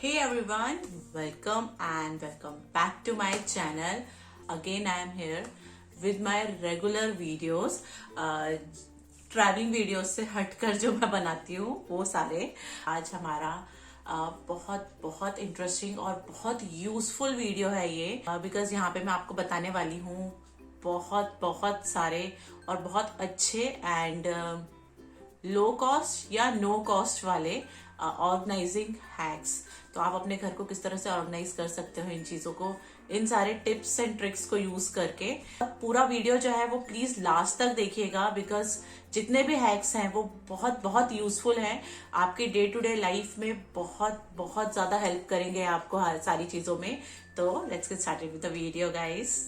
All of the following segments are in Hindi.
Hey everyone, welcome back to my channel. Again I am here with my regular videos. Travelling videos से हटकर जो मैं बनाती हूँ वो सारे। आज हमारा बहुत बहुत इंटरेस्टिंग और बहुत यूजफुल वीडियो है ये, बिकॉज यहाँ पे मैं आपको बताने वाली हूँ बहुत बहुत सारे और बहुत अच्छे एंड लो कॉस्ट या नो कॉस्ट वाले ऑर्गेनाइजिंग हैक्स। तो आप अपने घर को किस तरह से ऑर्गेनाइज कर सकते हो इन चीजों को, इन सारे टिप्स एंड ट्रिक्स को यूज करके। पूरा वीडियो जो है वो प्लीज लास्ट तक देखिएगा, बिकॉज जितने भी हैक्स हैं वो बहुत बहुत यूजफुल हैं, आपके डे टू डे लाइफ में बहुत बहुत ज्यादा हेल्प करेंगे आपको हर सारी चीजों में। तो let's get started with the video guys.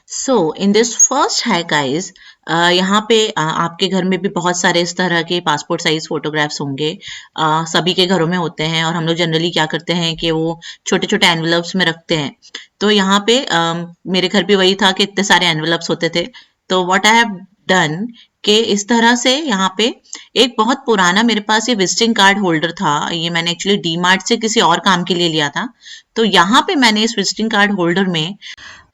So in this first है गाइज, यहाँ पे आपके घर में भी बहुत सारे इस तरह के पासपोर्ट साइज फोटोग्राफ्स होंगे। सभी के घरों में होते हैं और हम लोग जनरली क्या करते हैं कि वो छोटे छोटे एनवेलप्स में रखते हैं। तो यहाँ पे मेरे घर पे वही था कि इतने सारे एनवेलप्स होते थे। तो व्हाट आई हैव डन कि इस तरह से यहाँ पे एक बहुत पुराना मेरे पास ये विजिटिंग कार्ड होल्डर था। ये मैंने एक्चुअली डी मार्ट से किसी और काम के लिए लिया था। तो यहाँ पे मैंने इस विजिटिंग कार्ड होल्डर में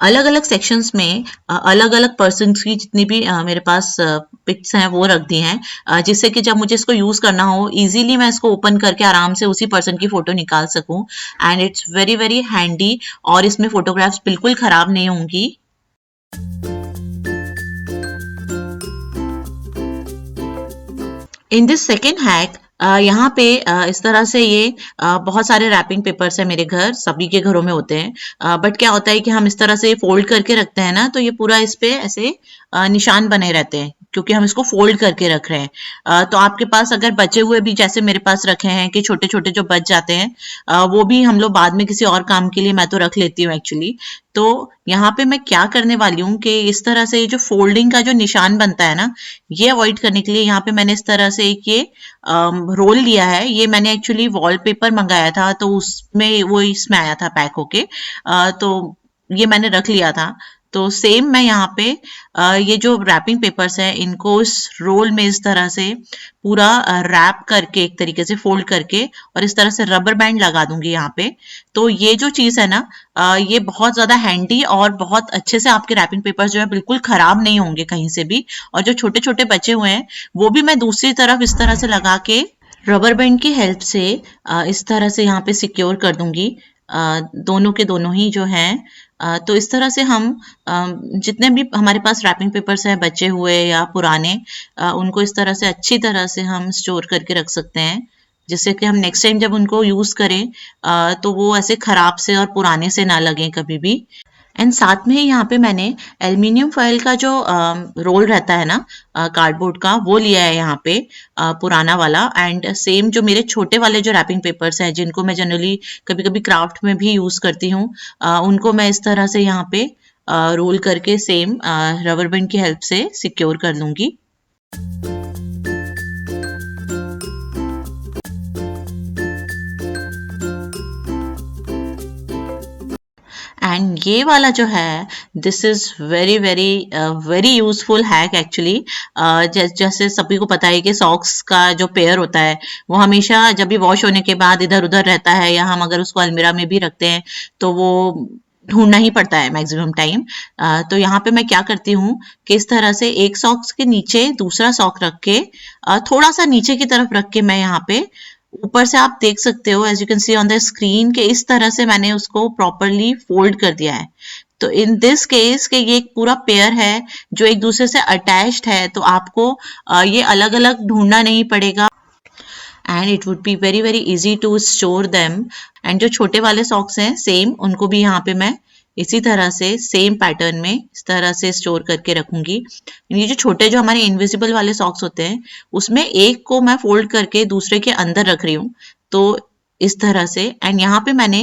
अलग अलग सेक्शंस में अलग अलग पर्सन की जितनी भी मेरे पास पिक्स हैं वो रख दी हैं, जिससे कि जब मुझे इसको यूज करना हो इजीली मैं इसको ओपन करके आराम से उसी पर्सन की फोटो निकाल सकूं। And it's very very handy और इसमें फोटोग्राफ्स बिल्कुल खराब नहीं होंगी। इन दिस सेकेंड हैक, यहाँ पे इस तरह से ये बहुत सारे रैपिंग पेपर्स है मेरे घर, सभी के घरों में होते हैं। बट क्या होता है कि हम इस तरह से फोल्ड करके रखते हैं ना, तो ये पूरा इस पे ऐसे निशान बने रहते हैं क्योंकि हम इसको फोल्ड करके रख रहे हैं। तो आपके पास अगर बचे हुए भी जैसे मेरे पास रखे हैं कि छोटे छोटे जो बच जाते हैं, वो भी हम लोग बाद में किसी और काम के लिए मैं तो रख लेती हूँ एक्चुअली। तो यहाँ पे मैं क्या करने वाली हूँ कि इस तरह से ये जो फोल्डिंग का जो निशान बनता है ना, ये अवॉइड करने के लिए यहाँ पे मैंने इस तरह से एक ये रोल लिया है। ये मैंने एक्चुअली वॉलपेपर मंगाया था तो उसमें वो इसमें आया था पैक होके, तो ये मैंने रख लिया था। तो सेम मैं यहाँ पे ये जो रैपिंग पेपर्स हैं इनको इस रोल में इस तरह से पूरा रैप करके एक तरीके से फोल्ड करके और इस तरह से रबर बैंड लगा दूंगी यहाँ पे। तो ये जो चीज है ना, ये बहुत ज्यादा हैंडी और बहुत अच्छे से आपके रैपिंग पेपर्स जो है बिल्कुल खराब नहीं होंगे कहीं से भी। और जो छोटे छोटे बचे हुए हैं वो भी मैं दूसरी तरफ इस तरह से लगा के रबर बैंड की हेल्प से इस तरह से यहाँ पे सिक्योर कर दूंगी, दोनों के दोनों ही जो हैं। तो इस तरह से हम जितने भी हमारे पास रैपिंग पेपर्स हैं बचे हुए या पुराने, उनको इस तरह से अच्छी तरह से हम स्टोर करके रख सकते हैं, जिससे कि हम नेक्स्ट टाइम जब उनको यूज करें तो वो ऐसे खराब से और पुराने से ना लगें कभी भी। एंड साथ में ही यहाँ पे मैंने एल्युमिनियम फॉयल का जो रोल रहता है ना कार्डबोर्ड का, वो लिया है यहाँ पे पुराना वाला। एंड सेम जो मेरे छोटे वाले जो रैपिंग पेपर्स हैं जिनको मैं जनरली कभी कभी क्राफ्ट में भी यूज करती हूँ, उनको मैं इस तरह से यहाँ पे रोल करके सेम रबर बैंड की हेल्प से सिक्योर कर लूंगी। एंड ये वाला जो है this is very very very useful hack actually. जैसे सभी को पता है कि सॉक्स का जो पेयर होता है वो हमेशा जब भी वॉश होने के बाद इधर उधर रहता है, या हम अगर उसको अलमीरा में भी रखते हैं तो वो ढूंढना ही पड़ता है मैक्सिमम टाइम। तो यहाँ पे मैं क्या करती हूँ कि इस तरह से एक सॉक्स के नीचे दूसरा सॉक रख के थोड़ा सा नीचे की तरफ रख के मैं यहाँ पे ऊपर से आप देख सकते हो as you can see on the screen के इस तरह से मैंने उसको प्रॉपरली फोल्ड कर दिया है। तो इन दिस केस के ये एक पूरा पेयर है जो एक दूसरे से अटैच्ड है, तो आपको ये अलग अलग ढूंढना नहीं पड़ेगा and it would be very very easy to store them. And जो छोटे वाले सॉक्स हैं सेम उनको भी यहाँ पे मैं इसी तरह से सेम पैटर्न में इस तरह से स्टोर करके रखूंगी। ये जो छोटे जो हमारे इनविजिबल वाले सॉक्स होते हैं उसमें एक को मैं फोल्ड करके दूसरे के अंदर रख रही हूँ, तो इस तरह से। एंड यहाँ पे मैंने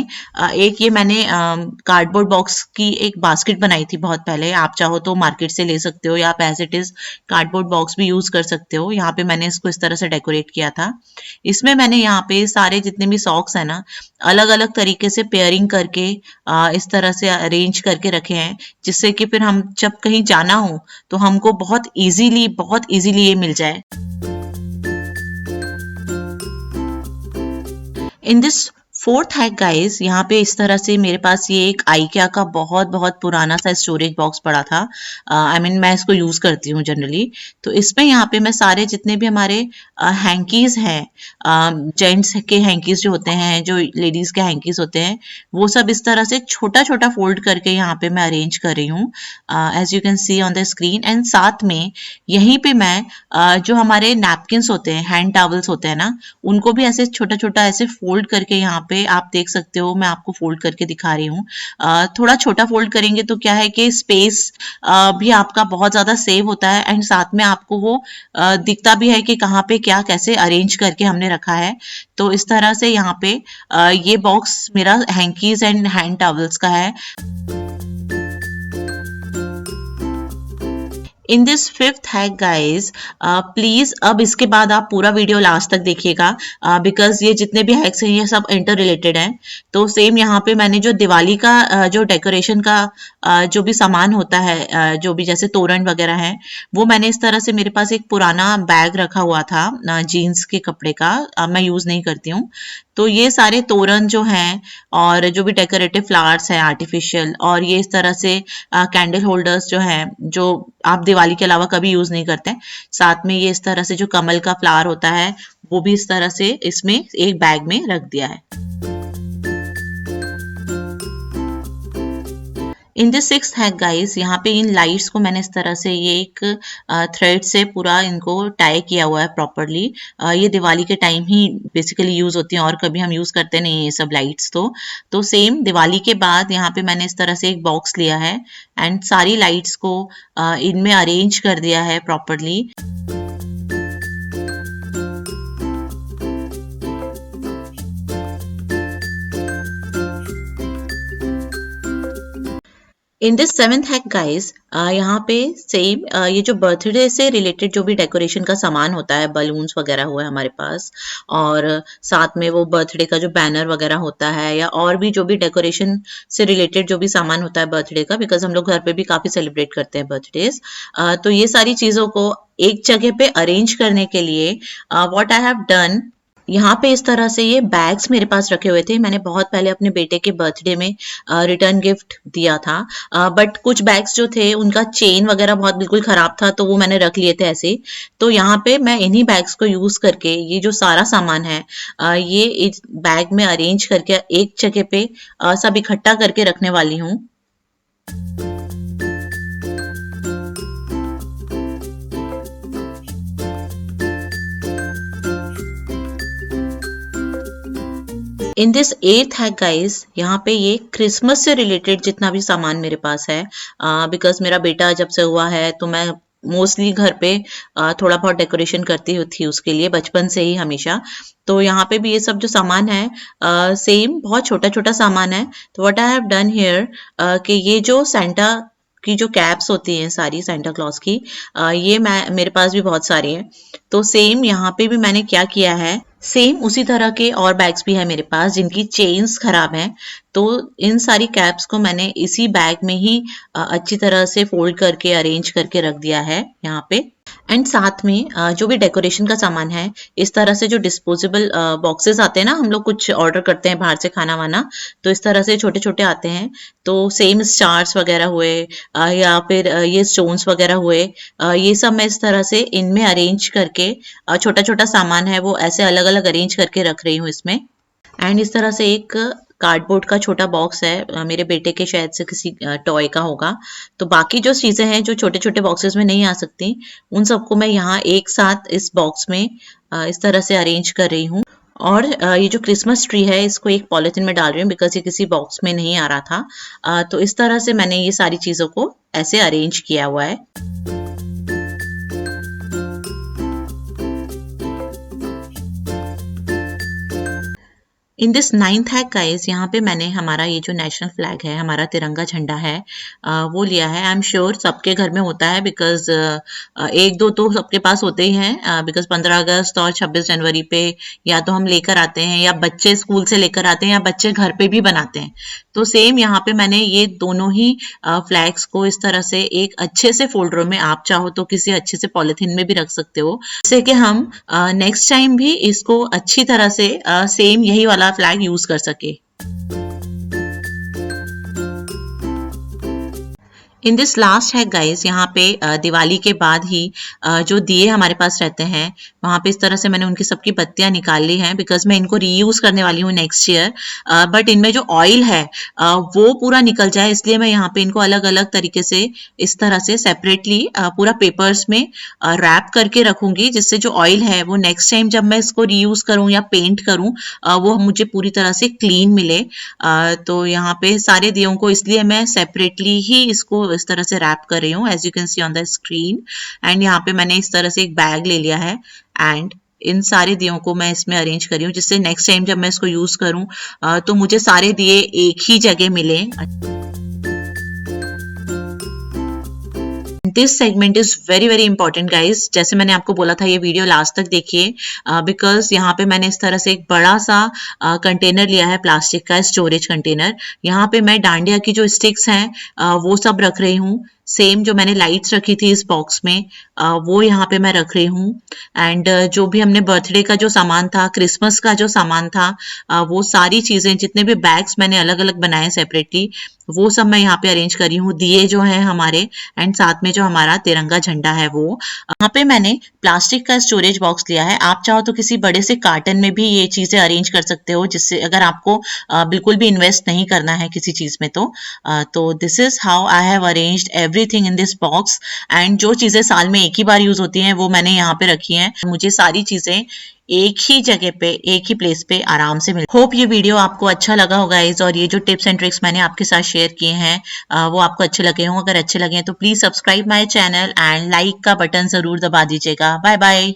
एक ये मैंने कार्डबोर्ड बॉक्स की एक बास्केट बनाई थी बहुत पहले, आप चाहो तो मार्केट से ले सकते हो या आप as it is cardboard box भी यूज कर सकते हो। यहाँ पे मैंने इसको इस तरह से डेकोरेट किया था। इसमें मैंने यहाँ पे सारे जितने भी सॉक्स है ना अलग अलग तरीके से पेयरिंग करके इस तरह से अरेंज करके रखे हैं, जिससे कि फिर हम जब कहीं जाना हो तो हमको बहुत इजीली ये मिल जाए। In this fourth hack guys, यहाँ पे इस तरह से मेरे पास ये एक आइकिया का बहुत बहुत पुराना सा स्टोरेज बॉक्स पड़ा था। आई मीन मैं इसको यूज करती हूँ जनरली। तो इसमें यहाँ पे मैं सारे जितने भी हमारे हैंकीज हैं, जेंट्स के हैंकीज जो होते हैं, जो लेडीज के हैंकीज होते हैं, वो सब इस तरह से छोटा छोटा फोल्ड करके यहाँ पे मैं अरेंज कर रही हूँ, as you can see on the screen. And साथ में यहीं पे मैं जो हमारे नैपकिन्स होते हैं, हैंड टॉवल्स होते हैं ना, उनको भी ऐसे छोटा छोटा ऐसे फोल्ड करके यहाँ पे आप देख सकते हो, मैं आपको फोल्ड करके दिखा रही हूँ। थोड़ा छोटा फोल्ड करेंगे तो क्या है कि स्पेस भी आपका बहुत ज्यादा सेव होता है, एंड साथ में आपको वो दिखता भी है कि कहाँ पे क्या कैसे अरेंज करके हमने रखा है। तो इस तरह से यहाँ पे ये बॉक्स मेरा हैंकीज एंड हैंड टॉवल्स का है। In this fifth hack guys, please अब इसके बाद आप पूरा वीडियो लास्ट तक देखिएगा, बिकॉज ये जितने भी हैक्स हैं ये सब इंटर रिलेटेड हैं। तो सेम यहाँ पे मैंने जो दिवाली का जो डेकोरेशन का जो भी सामान होता है, जो भी जैसे तोरण वगैरह है, वो मैंने इस तरह से, मेरे पास एक पुराना बैग रखा हुआ था जीन्स के कपड़े का, मैं यूज नहीं करती हूँ। तो ये सारे तोरण जो हैं और जो भी डेकोरेटिव फ्लावर्स हैं आर्टिफिशियल, और ये इस तरह से कैंडल होल्डर्स जो हैं, जो आप दिवाली के अलावा कभी यूज नहीं करते, साथ में ये इस तरह से जो कमल का फ्लावर होता है वो भी इस तरह से इसमें एक बैग में रख दिया है। In this sixth hack guys, यहाँ पे इन लाइट्स को मैंने इस तरह से ये एक थ्रेड से पूरा इनको टाई किया हुआ है प्रॉपरली। ये दिवाली के टाइम ही बेसिकली यूज होती हैं, और कभी हम यूज करते नहीं ये सब लाइट्स। तो सेम दिवाली के बाद यहाँ पे मैंने इस तरह से एक बॉक्स लिया है एंड सारी लाइट्स को इनमें अरेंज कर दिया है properly. In this seventh hack guys, यहाँ पे सेम ये जो बर्थडे से रिलेटेड जो भी डेकोरेशन का सामान होता है, बलून्स वगैरह हुआ है हमारे पास, और साथ में वो बर्थडे का जो बैनर वगैरह होता है, या और भी जो भी डेकोरेशन से रिलेटेड जो भी सामान होता है बर्थडे का, बिकॉज हम लोग घर पे भी काफी सेलिब्रेट करते हैं बर्थडेज। तो ये सारी चीजों को एक जगह पे अरेंज करने के लिए व्हाट आई हैव डन, यहाँ पे इस तरह से ये बैग्स मेरे पास रखे हुए थे। मैंने बहुत पहले अपने बेटे के बर्थडे में रिटर्न गिफ्ट दिया था, बट कुछ बैग्स जो थे उनका चेन वगैरह बहुत बिल्कुल खराब था, तो वो मैंने रख लिए थे ऐसे। तो यहाँ पे मैं इन्हीं बैग्स को यूज करके ये जो सारा सामान है ये इस बैग में अरेंज करके एक जगह पे सब इकट्ठा करके रखने वाली हूँ। In this eighth hack guys, यहाँ पे ये क्रिसमस से रिलेटेड जितना भी सामान मेरे पास है, बिकॉज मेरा बेटा जब से हुआ है तो मैं मोस्टली घर पे थोड़ा बहुत डेकोरेशन करती थी उसके लिए, बचपन से ही हमेशा। तो यहाँ पे भी ये सब जो सामान है सेम बहुत छोटा छोटा सामान है। तो what I have done here कि ये जो सेंटा की जो कैप्स होती हैं सारी सेंटा क्लॉज की, ये मेरे पास भी बहुत सारी हैं। तो सेम यहाँ पे भी मैंने क्या किया है, सेम उसी तरह के और बैग्स भी है मेरे पास जिनकी चेन्स खराब हैं। तो इन सारी कैप्स को मैंने इसी बैग में ही अच्छी तरह से फोल्ड करके अरेंज करके रख दिया है यहाँ पे। एंड साथ में जो भी डेकोरेशन का सामान है, इस तरह से जो डिस्पोजेबल बॉक्सेस आते हैं ना, हम लोग कुछ ऑर्डर करते हैं बाहर से खाना वाना, तो इस तरह से छोटे छोटे आते हैं। तो सेम स्टार्स वगैरह हुए या फिर ये स्टोन्स वगैरह हुए, ये सब मैं इस तरह से इनमें अरेंज करके छोटा छोटा सामान है वो ऐसे अलग अलग अरेंज करके रख रही हूँ इसमें। एंड इस तरह से एक कार्डबोर्ड का छोटा बॉक्स है, मेरे बेटे के शायद से किसी टॉय का होगा। तो बाकी जो चीजें हैं जो छोटे छोटे बॉक्सेस में नहीं आ सकती, उन सबको मैं यहाँ एक साथ इस बॉक्स में इस तरह से अरेंज कर रही हूँ। और ये जो क्रिसमस ट्री है इसको एक पॉलिथीन में डाल रही हूँ, बिकॉज ये किसी बॉक्स में नहीं आ रहा था। तो इस तरह से मैंने ये सारी चीजों को ऐसे अरेंज किया हुआ है। In this ninth hack guys, यहाँ पे मैंने हमारा ये जो नेशनल फ्लैग है, हमारा तिरंगा झंडा है, वो लिया है। आई एम श्योर सबके घर में होता है, बिकॉज एक दो तो सबके पास होते ही हैं, बिकॉज 15 अगस्त और 26 जनवरी पे या तो हम लेकर आते हैं, या बच्चे स्कूल से लेकर आते हैं, या बच्चे घर पे भी बनाते हैं। तो सेम यहाँ पे मैंने ये दोनों ही फ्लैग्स को इस तरह से एक अच्छे से फोल्डर में, आप चाहो तो किसी अच्छे से पॉलिथीन में भी रख सकते हो, जिससे कि हम नेक्स्ट टाइम भी इसको अच्छी तरह से सेम यही वाला फ्लैग यूज कर सके। इन दिस लास्ट है गाइस, यहाँ पे दिवाली के बाद ही जो दिए हमारे पास रहते हैं, वहाँ पे इस तरह से मैंने उनकी सबकी बत्तियां निकाल ली हैं, बिकॉज मैं इनको रीयूज करने वाली हूँ नेक्स्ट ईयर। बट इनमें जो ऑयल है वो पूरा निकल जाए, इसलिए मैं यहाँ पे इनको अलग अलग तरीके से इस तरह से सेपरेटली पूरा पेपर्स में रैप करके रखूंगी, जिससे जो ऑयल है वो नेक्स्ट टाइम जब मैं इसको रीयूज करूँ या पेंट करूँ वो मुझे पूरी तरह से क्लीन मिले। तो यहाँ पे सारे दियों को इसलिए मैं सेपरेटली ही इसको इस तरह से रैप कर रही हूँ, as you can see on the screen. And यहाँ पे मैंने इस तरह से एक बैग ले लिया है एंड इन सारे दियों को मैं इसमें अरेंज कर रही हूँ, जिससे नेक्स्ट टाइम जब मैं इसको यूज करूँ तो मुझे सारे दिए एक ही जगह मिले। This segment is very very important guys, जैसे मैंने आपको बोला था ये वीडियो लास्ट तक देखिए, बिकॉज यहाँ पे मैंने इस तरह से एक बड़ा सा कंटेनर लिया है प्लास्टिक का, स्टोरेज कंटेनर। यहाँ पे मैं डांडिया की जो स्टिक्स हैं वो सब रख रही हूँ। सेम जो मैंने लाइट्स रखी थी इस बॉक्स में वो यहाँ पे मैं रख रही हूँ। एंड जो भी हमने बर्थडे का जो सामान था, क्रिसमस का जो सामान था, वो सारी चीजें, जितने भी बैग्स मैंने अलग अलग बनाए सेपरेटली, वो सब मैं यहाँ पे अरेंज करी हूँ। दिए जो हैं हमारे एंड साथ में जो हमारा तिरंगा झंडा है वो। यहाँ पे मैंने प्लास्टिक का स्टोरेज बॉक्स लिया है, आप चाहो तो किसी बड़े से कार्टन में भी ये चीजें अरेंज कर सकते हो, जिससे अगर आपको बिल्कुल भी इन्वेस्ट नहीं करना है किसी चीज में तो this is how I have arranged everything in this box. And जो चीजें साल में एक ही बार यूज होती हैं वो मैंने यहाँ पे रखी हैं। मुझे सारी चीजें एक ही जगह पे, एक ही प्लेस पे आराम से मिल। होप ये वीडियो आपको अच्छा लगा होगा गाइस, और ये जो टिप्स एंड ट्रिक्स मैंने आपके साथ शेयर किए हैं वो आपको अच्छे लगे हों। अगर अच्छे लगे हैं तो please subscribe my channel and like का बटन जरूर दबा दीजिएगा। Bye bye.